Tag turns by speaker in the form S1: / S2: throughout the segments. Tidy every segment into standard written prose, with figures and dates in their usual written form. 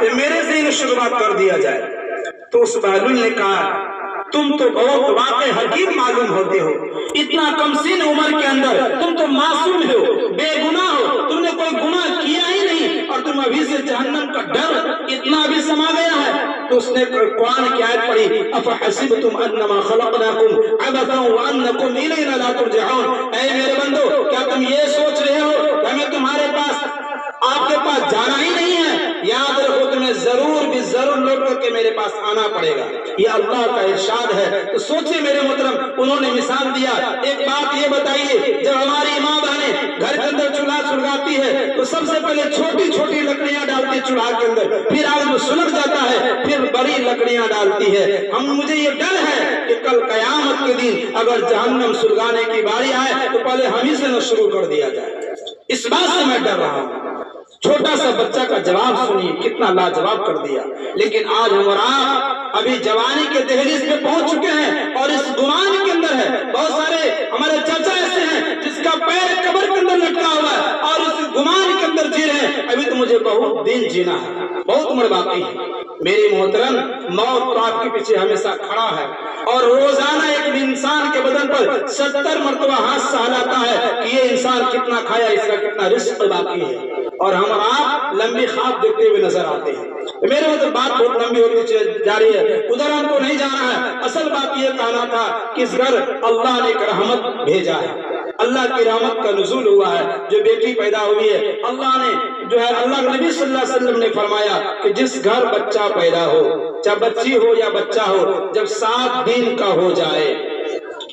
S1: کہ میرے سے انہیں شروعات کر دیا جائے۔ تو اس بہلول نے کہا تم تو بہت واقع حکیم معلوم ہوتے ہو، اتنا کم سن عمر کے اندر تم تو معصوم ہو، بے گناہ ہو، تم نے کوئی گناہ کیا ہی نہیں، اور تم ابھی سے جہنم کا ڈر اتنا بھی سما گیا ہے۔ تو اس نے قرآن کی آیت پڑھی افحسبتم انما خلقناکم عبثا وانکم الینا لا ترجعون، اے میرے بندو کیا تم یہ سوچ رہے ہو کہ ہمیں تمہارے پاس آپ کے پاس جانا ہی نہیں ہے؟ یاد رکھو تمہیں ضرور بھی ضرور لوٹ کر کے میرے پاس آنا پڑے گا، یہ اللہ کا ارشاد ہے۔ تو سوچے میرے محترم، انہوں نے مثال دیا۔ ایک بات یہ بتائیے، جب ہماری ماں بہنیں گھر کے اندر چولہا سلگاتی ہے تو سب سے پہلے چھوٹی چھوٹی لکڑیاں ڈالتی ہے چولہا کے اندر، پھر آگ میں سلگ جاتا ہے، پھر بڑی لکڑیاں ڈالتی ہے۔ مجھے یہ ڈر ہے کہ کل قیامت کے دن اگر جہنم سلگانے کی باری آئے تو پہلے ہم ہی سے نہ شروع کر دیا جائے، اس بات سے میں ڈر رہا ہوں۔ چھوٹا سا بچہ کا جواب سنیے، کتنا لاجواب کر دیا۔ لیکن آج ہم اور آپ ابھی جوانی کے دہلیز پہ پہنچ چکے ہیں اور اس گمان کے اندر ہے۔ بہت سارے ہمارے چاچا ایسے ہیں جس کا پیر قبر کے اندر لٹکا ہوا ہے اور اس گمان کے اندر جی رہے ہیں ابھی تو مجھے بہت دن جینا ہے، بہت عمر باقی ہے۔ میری محترم، موت تو آپ کے پیچھے ہمیشہ کھڑا ہے اور روزانہ ایک انسان کے بدن پر 70 مرتبہ ہاتھ سہلاتا ہے کہ یہ انسان کتنا کھایا، اس کا کتنا رزق باقی ہے، اور ہم اور آپ لمبی خواب دیکھتے ہوئے نظر آتے ہیں۔ میرے مطلب بات بہت لمبی ہوتی جا رہی ہے، ادھر ہم کو نہیں جانا ہے۔ اصل بات یہ کہنا تھا کہ اس گھر اللہ نے ایک رحمت بھیجا ہے، اللہ کی رحمت کا نزول ہوا ہے۔ جو بیٹی پیدا ہوئی ہے، اللہ نے جو ہے اللہ کے نبی صلی اللہ علیہ وسلم نے فرمایا کہ جس گھر بچہ پیدا ہو، چاہے بچی ہو یا بچہ ہو، جب 7 دن کا ہو جائے،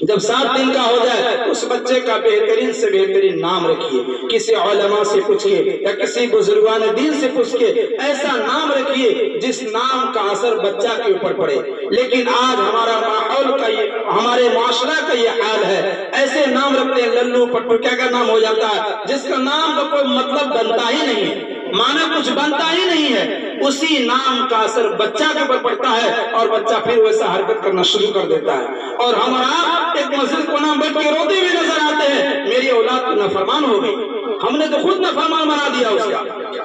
S1: جب 7 دن کا ہو جائے اس بچے کا بہترین سے بہترین نام رکھیے، کسی علماء سے پوچھئے یا کسی بزرگان دین سے پوچھئے، ایسا نام رکھیے جس نام کا اثر بچہ کے اوپر پڑے۔ لیکن آج ہمارا ماحول کا یہ، ہمارے معاشرہ کا یہ حال ہے، ایسے نام رکھتے ہیں للو پٹو کیا کیا نام ہو جاتا ہے جس کا نام کا کوئی مطلب بنتا ہی نہیں ہے، معنی کچھ بنتا ہی نہیں ہے۔ اسی نام کا اثر بچہ کے اوپر پڑتا ہے اور بچہ پھر ویسا حرکت کرنا شروع کر دیتا ہے، اور ہم اور آپ ایک مسجد کو نام بیٹھ کے روتے ہوئے نظر آتے ہیں میری اولاد تو نافرمان ہو گئی۔ ہم نے تو خود نافرمان بنا دیا اس کا۔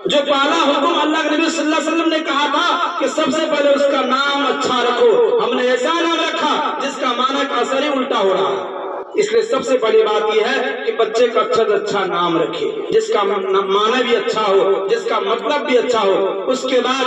S1: جو پہلا حکم اللہ کے نبی صلی اللہ علیہ وسلم نے کہا تھا کہ سب سے پہلے اس کا نام اچھا رکھو، ہم نے ایسا نام رکھا جس کا معنی کا اثر ہی الٹا ہو رہا ہے۔ اس لیے سب سے بڑی بات یہ ہے کہ بچے کا اچھا سے اچھا نام رکھے جس کا معنی بھی اچھا ہو، جس کا مطلب بھی اچھا ہو۔ اس کے بعد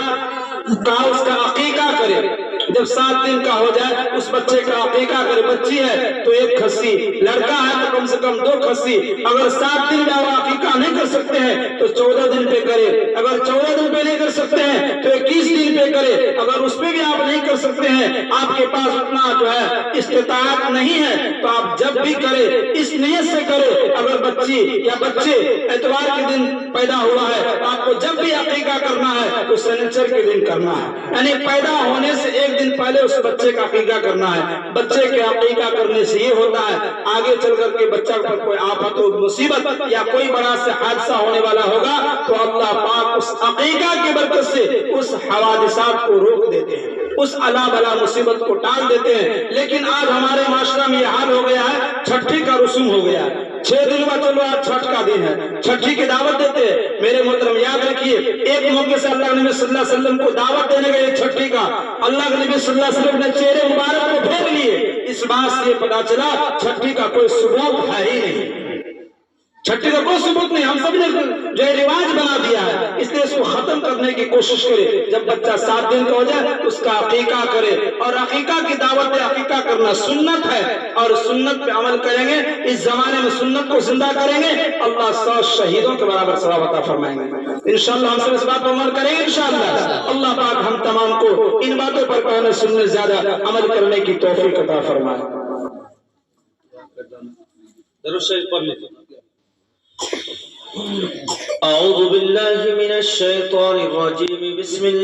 S1: کہا اس کا عقیقہ کرے، جب 7 دن کا ہو جائے اس بچے کا عقیقہ کرے۔ بچی ہے تو 1 کھسی، لڑکا ہے تو کم سے کم 2 کھسی۔ اگر 7 دن کا عقیقہ نہیں کر سکتے ہیں تو 14 دن پہ کرے، اگر 14 دن پہ نہیں کر سکتے ہیں تو 21 دن پہ کرے، اگر اس پہ بھی آپ نہیں کر سکتے ہیں، آپ کے پاس اتنا جو ہے استطاعت نہیں ہے، تو آپ جب بھی کرے اس نیت سے کرے۔ اگر بچی یا بچے اتوار کے دن پیدا ہوا ہے تو آپ کو جب بھی عقیقہ کرنا ہے تو سنیچر کے دن کرنا ہے، یعنی پیدا ہونے سے 1 دن پہلے اس بچے کا عقیقہ کرنا ہے۔ بچے کے عقیقہ کرنے سے یہ ہوتا ہے آگے چل کر کے بچہ پر کوئی آفت و مصیبت یا کوئی بڑا سے حادثہ ہونے والا ہوگا تو اللہ پاک اس عقیقہ کی برکت سے اس حوادثات کو روک دیتے ہیں، اس الا بلا مصیبت کو ٹال دیتے ہیں۔ لیکن آج ہمارے معاشرہ میں یہ حال ہو گیا ہے، چھٹی کا رسوم ہو گیا ہے، 6 دن کا چلو آج چھٹ کا دن ہے، چھٹی کی دعوت دیتے ہیں۔ میرے محترم یاد رکھیے، ایک موقع سے اللہ نبی صلی اللہ علیہ وسلم کو دعوت دینے گئے چھٹی کا، اللہ کے نبی صلی اللہ علیہ وسلم نے چہرے مبارک کو پھیر لیے۔ اس بات سے پتا چلا چھٹی کا کوئی ثبوت ہے ہی نہیں، چھٹی کا کوئی ثبوت نہیں، ہم سب نے جو رواج بنا دیا ہے، اس لیے اس کو ختم کرنے کی کوشش کرے۔ جب بچہ 7 دن کا ہو جائے اس کا عقیقہ کرے، اور عقیقہ کی دعوت ہے، عقیقہ کرنا سنت ہے اور سنت پہ عمل کریں گے، اس زمانے میں سنت کو زندہ کریں گے، اللہ 100 شہیدوں کے برابر ثواب عطا فرمائیں گے۔ انشاءاللہ ہم سب اس بات پر عمل کریں گے انشاءاللہ۔ اللہ پاک ہم تمام کو ان باتوں پر کہنے سننے زیادہ عمل کرنے کی توفیق عطا فرمائے۔
S2: درود شریف پڑھ لیتے ہیں۔ اعوذ باللہ من الشیطان الرجیم، بسم اللہ